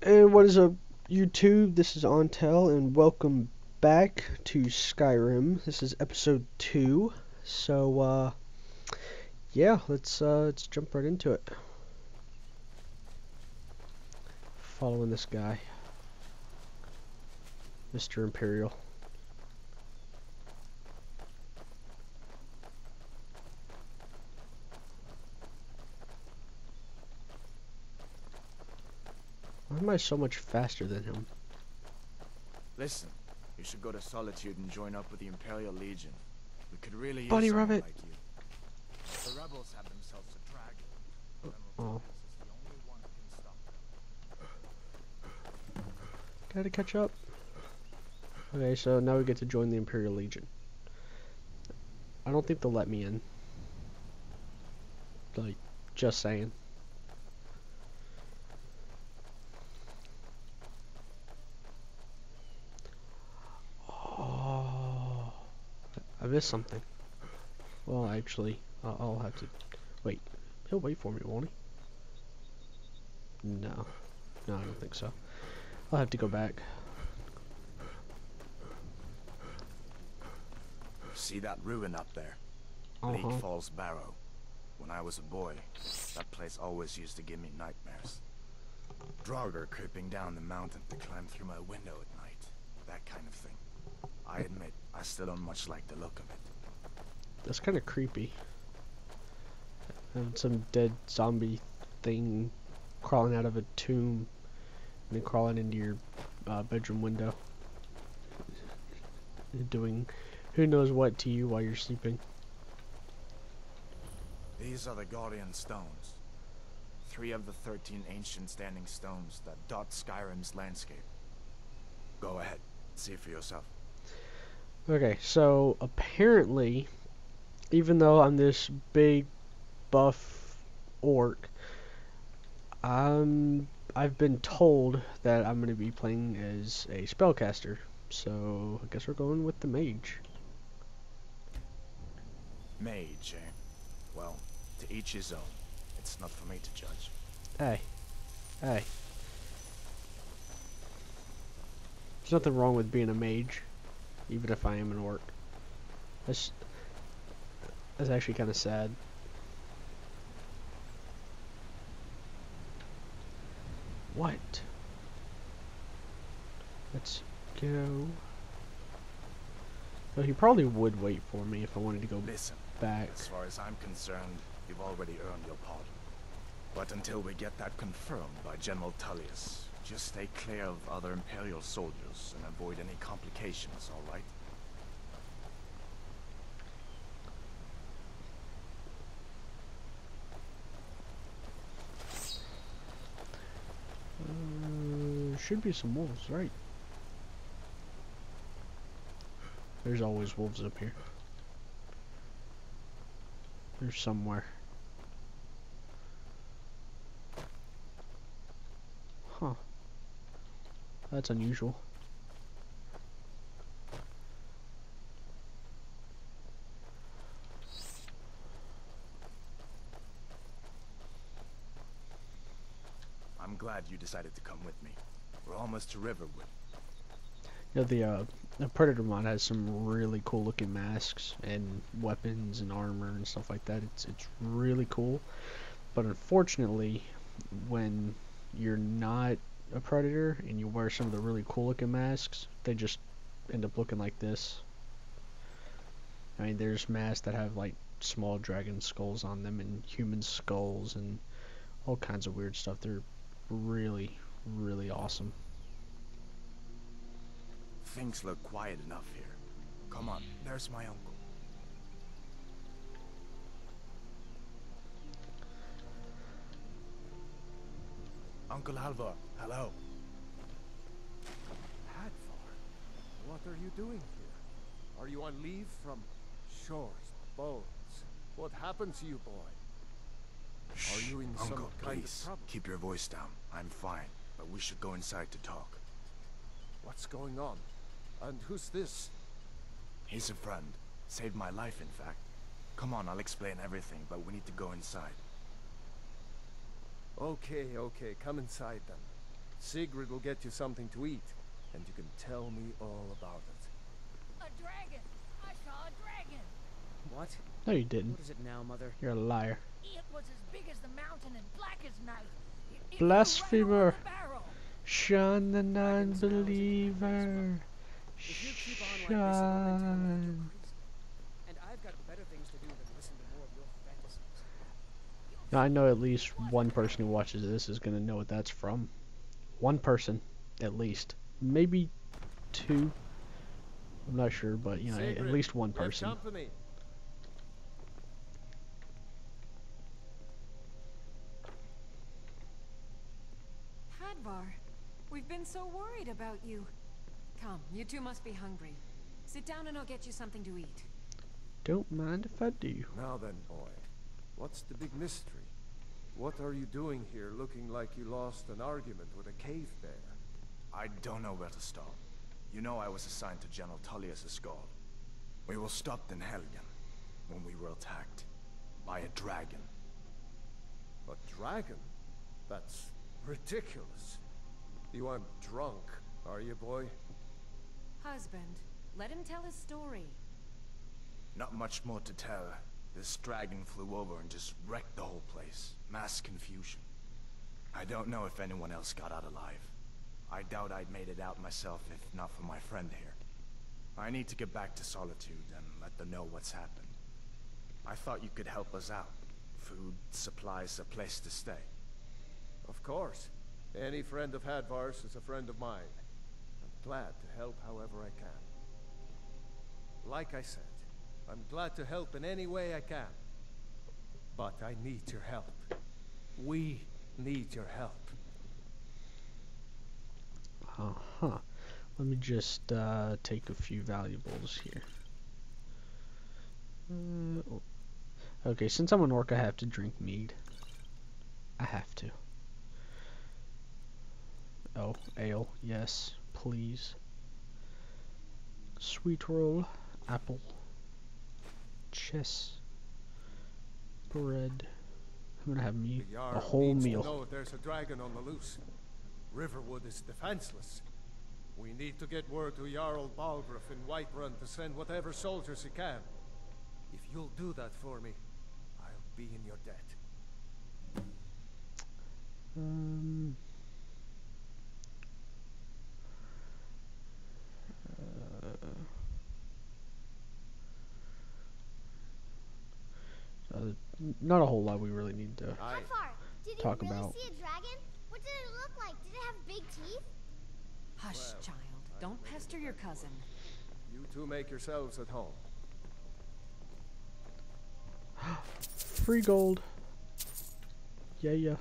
And what is up, YouTube? This is Ontel, and welcome back to Skyrim. This is episode 2. So, yeah, let's jump right into it. Following this guy, Mr. Imperial. Why am I so much faster than him? Listen, you should go to Solitude and join up with the Imperial Legion. We could really use Bunny someone rabbit. like you. The rebels have themselves a dragon. Oh, General Tullius is the only one who can stop them. gotta catch up. Okay, so now we get to join the Imperial Legion. I don't think they'll let me in. Like, just saying. Oh, I missed something. Well, actually, I'll have to wait. He'll wait for me, won't he? No, no, I don't think so. I'll have to go back. See that ruin up there? Bleak Falls Barrow. When I was a boy, that place always used to give me nightmares. Draugr creeping down the mountain to climb through my window at night. That kind of thing. I admit, I still don't much like the look of it. That's kind of creepy. And some dead zombie thing crawling out of a tomb and then crawling into your bedroom window, doing who knows what to you while you're sleeping. These are the Guardian Stones. 3 of the 13 ancient standing stones that dot Skyrim's landscape. Go ahead, see for yourself. Okay, so apparently, even though I'm this big buff orc, I've been told that I'm going to be playing as a spellcaster, so I guess we're going with the mage. Mage, eh? Well, to each his own. It's not for me to judge. Hey, hey. There's nothing wrong with being a mage, even if I am an orc. That's actually kind of sad. What? Let's go. Well, he probably would wait for me if I wanted to go Listen, back. as far as I'm concerned, you've already earned your pardon. But until we get that confirmed by General Tullius, just stay clear of other Imperial soldiers and avoid any complications, alright? Should be some wolves, right? There's always wolves up here. They're somewhere. Huh. That's unusual. I'm glad you decided to come with me. We're almost to Riverwood. Yeah, the Predator mod has some really cool looking masks and weapons and armor and stuff like that. It's really cool. But unfortunately, when you're not a Predator and you wear some of the really cool looking masks, they just end up looking like this. I mean, there's masks that have like small dragon skulls on them and human skulls and all kinds of weird stuff. They're really, really awesome. Things look quiet enough here. Come on, there's my uncle. Uncle Halvor, hello. Hadvar, what are you doing here? Are you on leave from shores, bones? What happened to you, boy? Shh, Are you in Uncle, some kind of please, trouble? keep your voice down. I'm fine, but we should go inside to talk. What's going on? And who's this? He's a friend. Saved my life, in fact. Come on, I'll explain everything, but we need to go inside. Okay, come inside then. Sigrid will get you something to eat, and you can tell me all about it. A dragon! I saw a dragon! What? No, you didn't. What is it now, Mother? You're a liar. It was as big as the mountain and black as night. It flew Blasphemer! right over the barrel. Shun the Dragon smells and non-believer. If you keep on like this, it'll only tell me that you're Shun. crazy. And I've got better things to do than listen to more of your fantasies. Now, I know at least one person who watches this is going to know what that's from. One person, at least. Maybe two. I'm not sure, but, you know, at Sigrid, least one we have person. company. Hadvar, we've been so worried about you. Come, you two must be hungry. Sit down and I'll get you something to eat. Don't mind if I do. Now then, boy, what's the big mystery? What are you doing here looking like you lost an argument with a cave bear? I don't know where to start. You know I was assigned to General Tullius' guard. We were stopped in Helgen when we were attacked by a dragon. A dragon? That's ridiculous. You aren't drunk, are you, boy? Husband, let him tell his story. Not much more to tell. This dragon flew over and just wrecked the whole place. Mass confusion. I don't know if anyone else got out alive. I doubt I'd made it out myself if not for my friend here. I need to get back to Solitude and let them know what's happened. I thought you could help us out. Food, supplies, a place to stay. Of course. Any friend of Hadvar's is a friend of mine. I'm glad to help however I can. Like I said, I'm glad to help in any way I can. But I need your help. We need your help. Uh-huh. Let me just take a few valuables here. Okay, since I'm an orc, I have to drink mead. I have to. Oh, ale. Yes, please. Sweet roll. Apple. Chess. Bread. I'm gonna have me The a Jarl whole needs meal. to know there's a dragon on the loose. Riverwood is defenseless. We need to get word to Jarl Balgruuf in Whiterun to send whatever soldiers he can. If you'll do that for me, I'll be in your debt. Not a whole lot we really need to Aye. Hadvar, did you talk really about. see a dragon? What did it look like? Did it have big teeth? Hush, Well, child. Don't pester your cousin. You two make yourselves at home. Free gold. Yeah, yeah.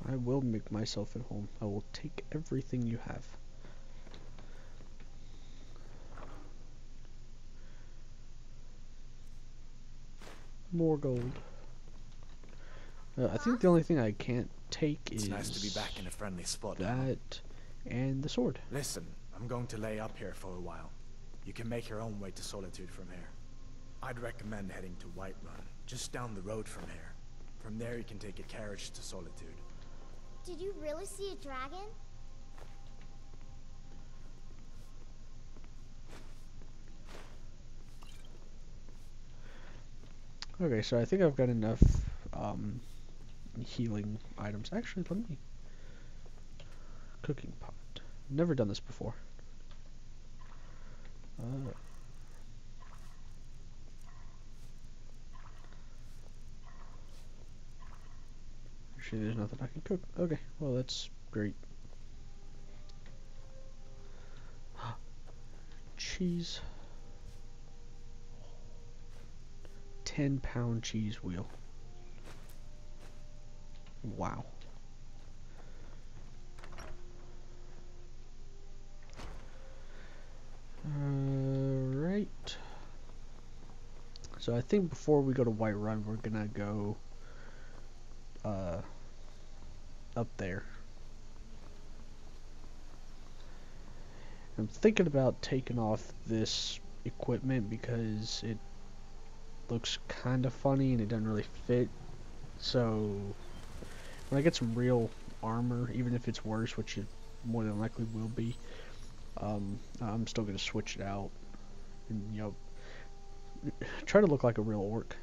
I will make myself at home. I will take everything you have. More gold. I think the only thing I can't take It's is nice to be back in a friendly spot. that and the sword. Listen, I'm going to lay up here for a while. You can make your own way to Solitude from here. I'd recommend heading to Whiterun, just down the road from here. From there you can take a carriage to Solitude. Did you really see a dragon? Okay, so I think I've got enough healing items. Actually, let me... Cooking pot. Never done this before. Actually, there's nothing I can cook. Okay, well, that's great. Cheese. 10-pound cheese wheel. Wow. Right. So I think before we go to Whiterun, we're gonna go up there. I'm thinking about taking off this equipment because it looks kind of funny and it doesn't really fit. So when I get some real armor, even if it's worse, which it more than likely will be, I'm still gonna switch it out and, you know, try to look like a real orc.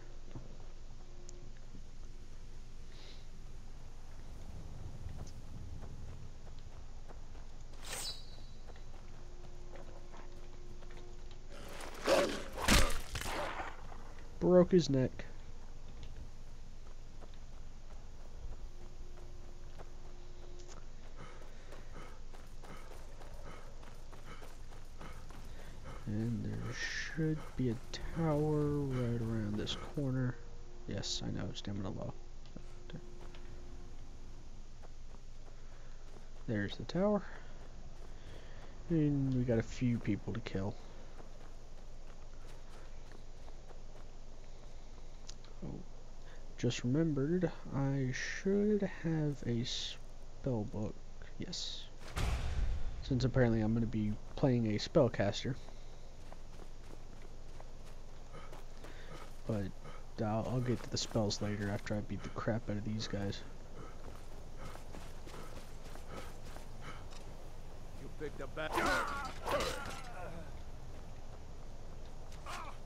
Broke his neck. And there should be a tower right around this corner. Yes, I know, stamina low. There's the tower. And we got a few people to kill. Oh, just remembered, I should have a spell book. Yes. Since apparently I'm going to be playing a spellcaster. But I'll get to the spells later after I beat the crap out of these guys. You picked a bad.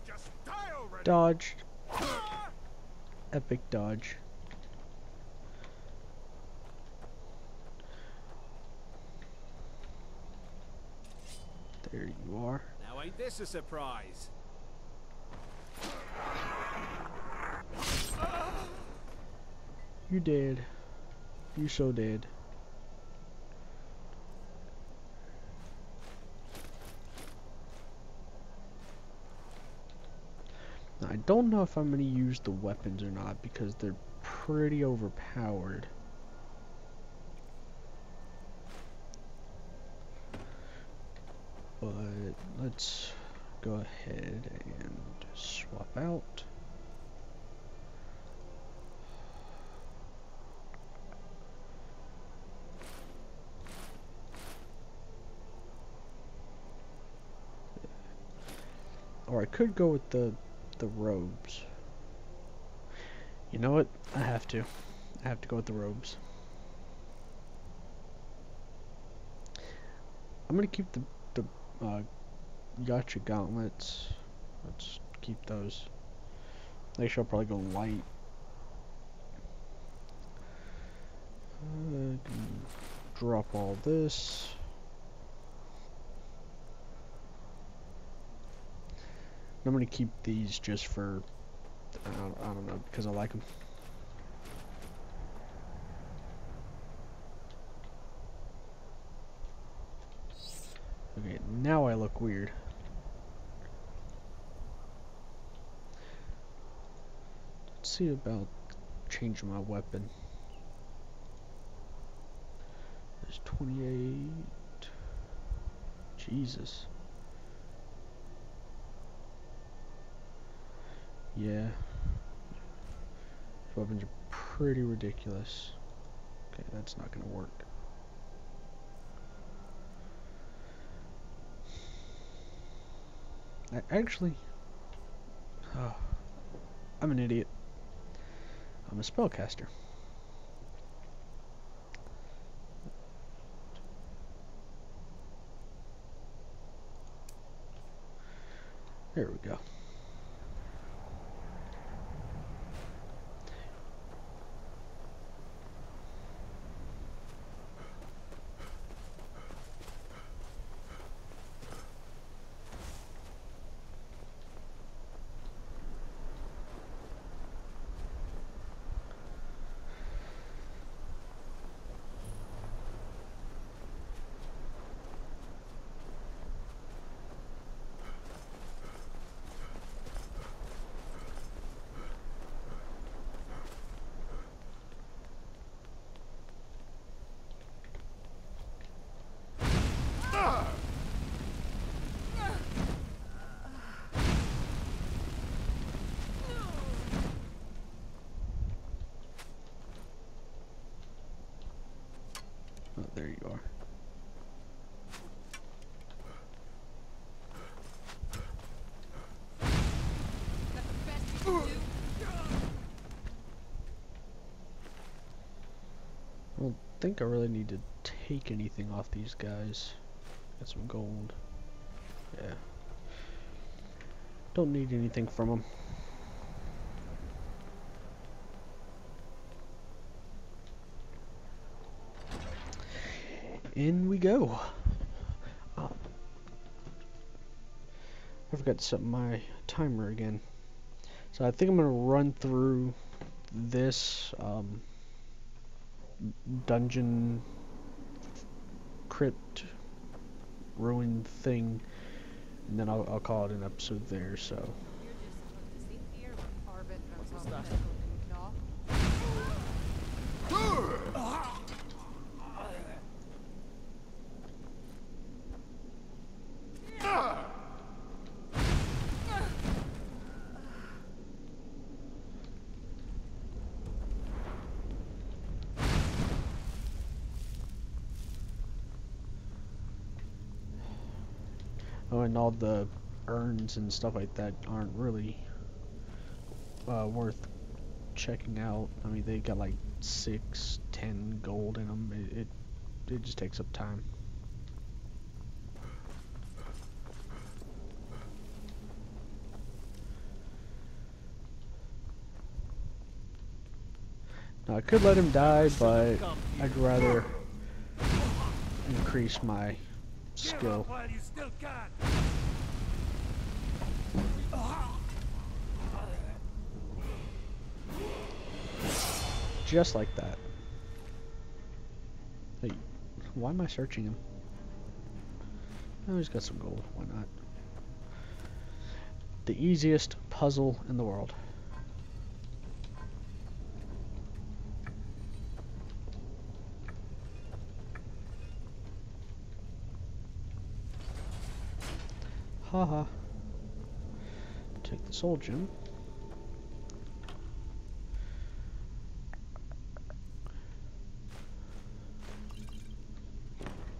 Just die already. Dodged. Epic dodge. There you are. Now ain't this a surprise? You dead. You so dead. Now, I don't know if I'm going to use the weapons or not because they're pretty overpowered. But let's go ahead and swap out. Or I could go with the robes. You know what? I have to. I have to go with the robes. I'm gonna keep the Yacha gauntlets. Let's keep those. Actually, I'll probably go light. Drop all this. I'm gonna keep these just for I don't know, because I like them. Okay, now I look weird. Let's see about changing my weapon. There's 28. Jesus. Yeah. These weapons are pretty ridiculous. Okay, that's not gonna work. Actually, I'm an idiot. I'm a spellcaster. There we go. think I really need to take anything off these guys. Got some gold. Yeah. Don't need anything from them. In we go. Oh. I forgot to set my timer again. So I think I'm gonna run through this dungeon crypt ruin thing, and then I'll call it an episode there. So You're just supposed to sit here and carve it from that? oh, and all the urns and stuff like that aren't really worth checking out. I mean, they got like 6, 10 gold in them. It just takes up time. Now I could let him die, but I'd rather increase my skill. While you still can. Just like that. Hey, why am I searching him? Oh, he's got some gold. Why not? The easiest puzzle in the world. Haha. Take the soul gem.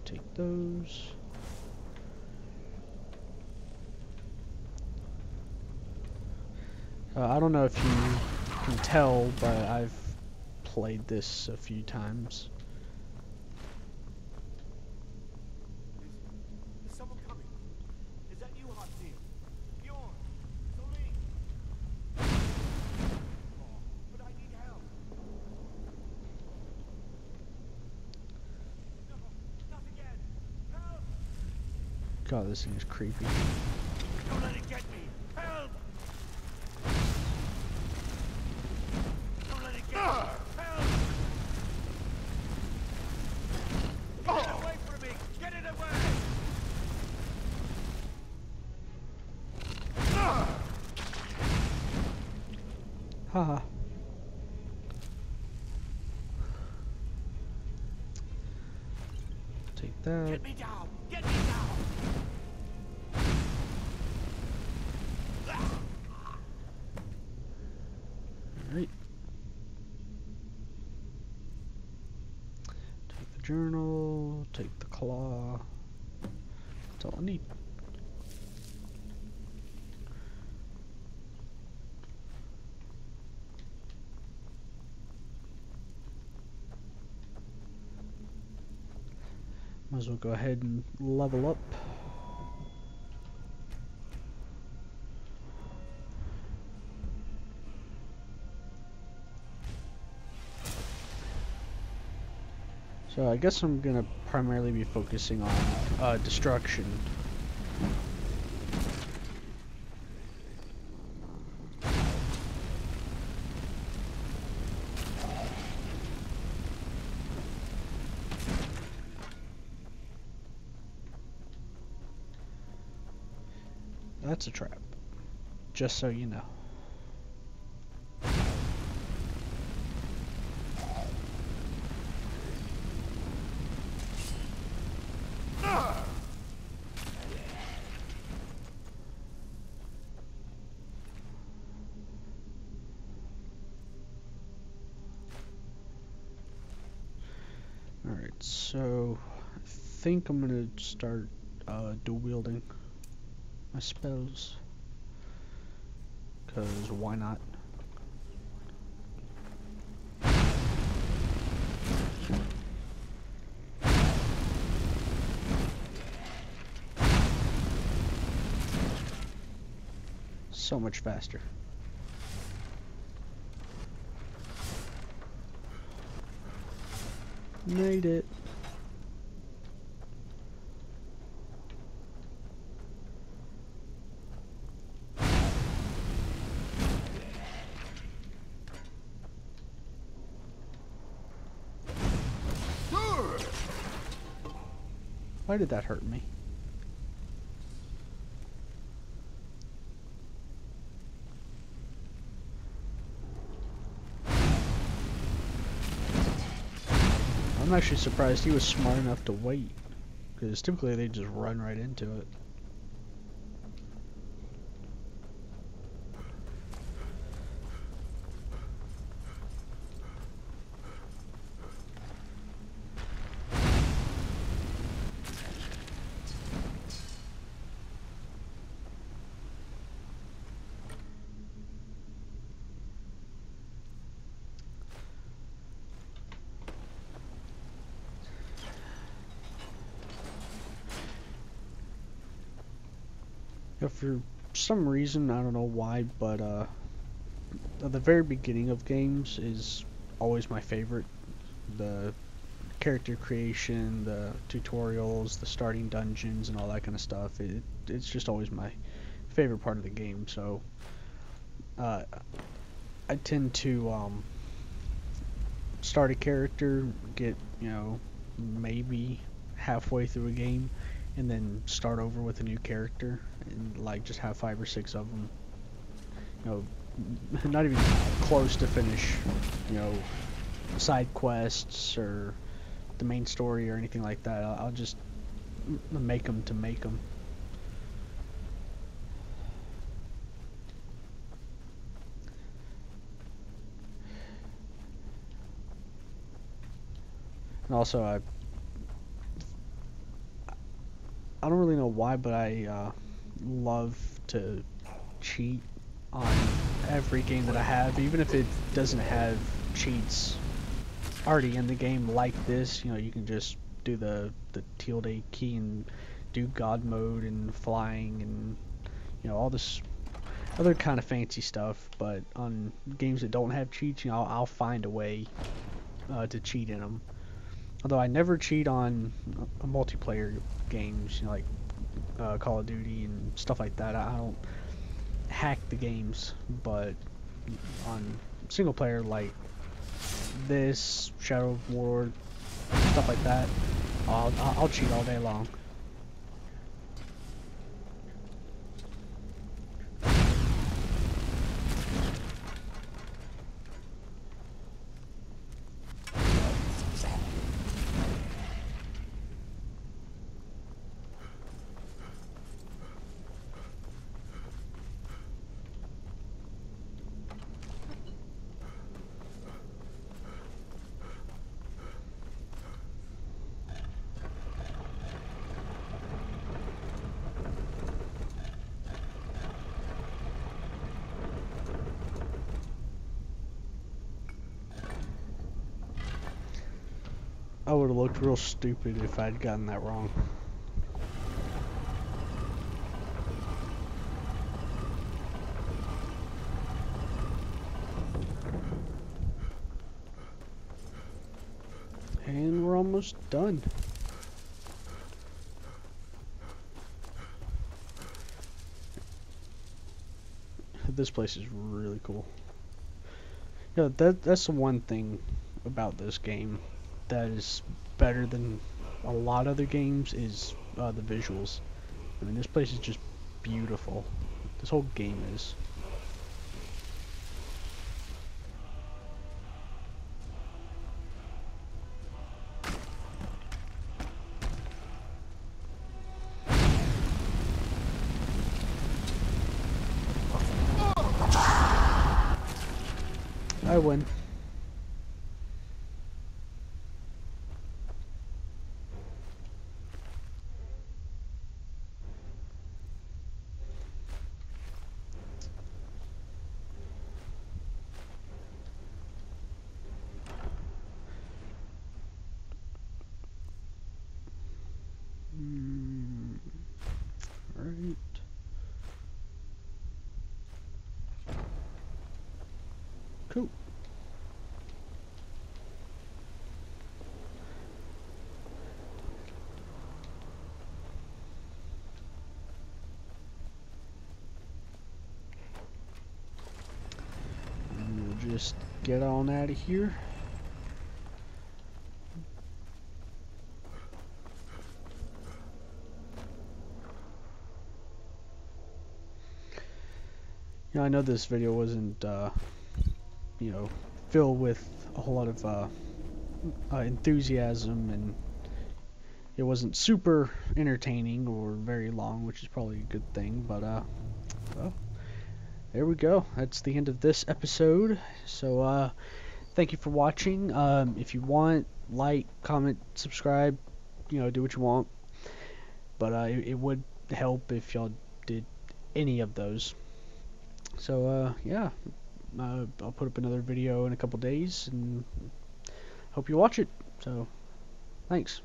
Take those. I don't know if you can tell, but I've played this a few times. Is someone coming? Is that you, Hotfield? Bjorn? Celine? Oh, but I need help. No, not again. Help! God, this thing is creepy. Don't let it get me. Help! Don't let it get me. Help! Get it away from me! Get it away! Haha. Take that. Get me down! Get me down! Alright. Take the journal, take the claw. That's all I need. Might as well go ahead and level up. So I guess I'm gonna primarily be focusing on destruction. That's a trap. Just so you know. Alright, so I think I'm gonna start dual wielding my spells. Because why not? so much faster. Made it. Why did that hurt me? I'm actually surprised he was smart enough to wait, because typically they just run right into it. Yeah, for some reason, I don't know why, but at the very beginning of games is always my favorite. The character creation, the tutorials, the starting dungeons, and all that kind of stuff. It's just always my favorite part of the game. So I tend to start a character, get maybe halfway through a game, and then start over with a new character, and like just have 5 or 6 of them. Not even close to finish. Side quests or the main story or anything like that. I'll just make them to make them. And also, I don't really know why, but I love to cheat on every game that I have, even if it doesn't have cheats already in the game like this. You can just do the tilde key and do God mode and flying and all this other kind of fancy stuff. But on games that don't have cheats, I'll find a way to cheat in them. Although I never cheat on multiplayer games, like Call of Duty and stuff like that. I don't hack the games, but on single player like this, Shadow of War, stuff like that, I'll cheat all day long. I would have looked real stupid if I'd gotten that wrong. And we're almost done. This place is really cool. That's the one thing about this game that is better than a lot of other games is the visuals. I mean, this place is just beautiful. This whole game is. I win. Right. Cool. And we'll just get on out of here. You know, I know this video wasn't, you know, filled with a whole lot of enthusiasm, and it wasn't super entertaining or very long, which is probably a good thing, but, well, there we go. That's the end of this episode. So, thank you for watching. If you want, like, comment, subscribe, you know, do what you want. But it would help if y'all did any of those. So, yeah, I'll put up another video in a couple days, and hope you watch it. So, thanks.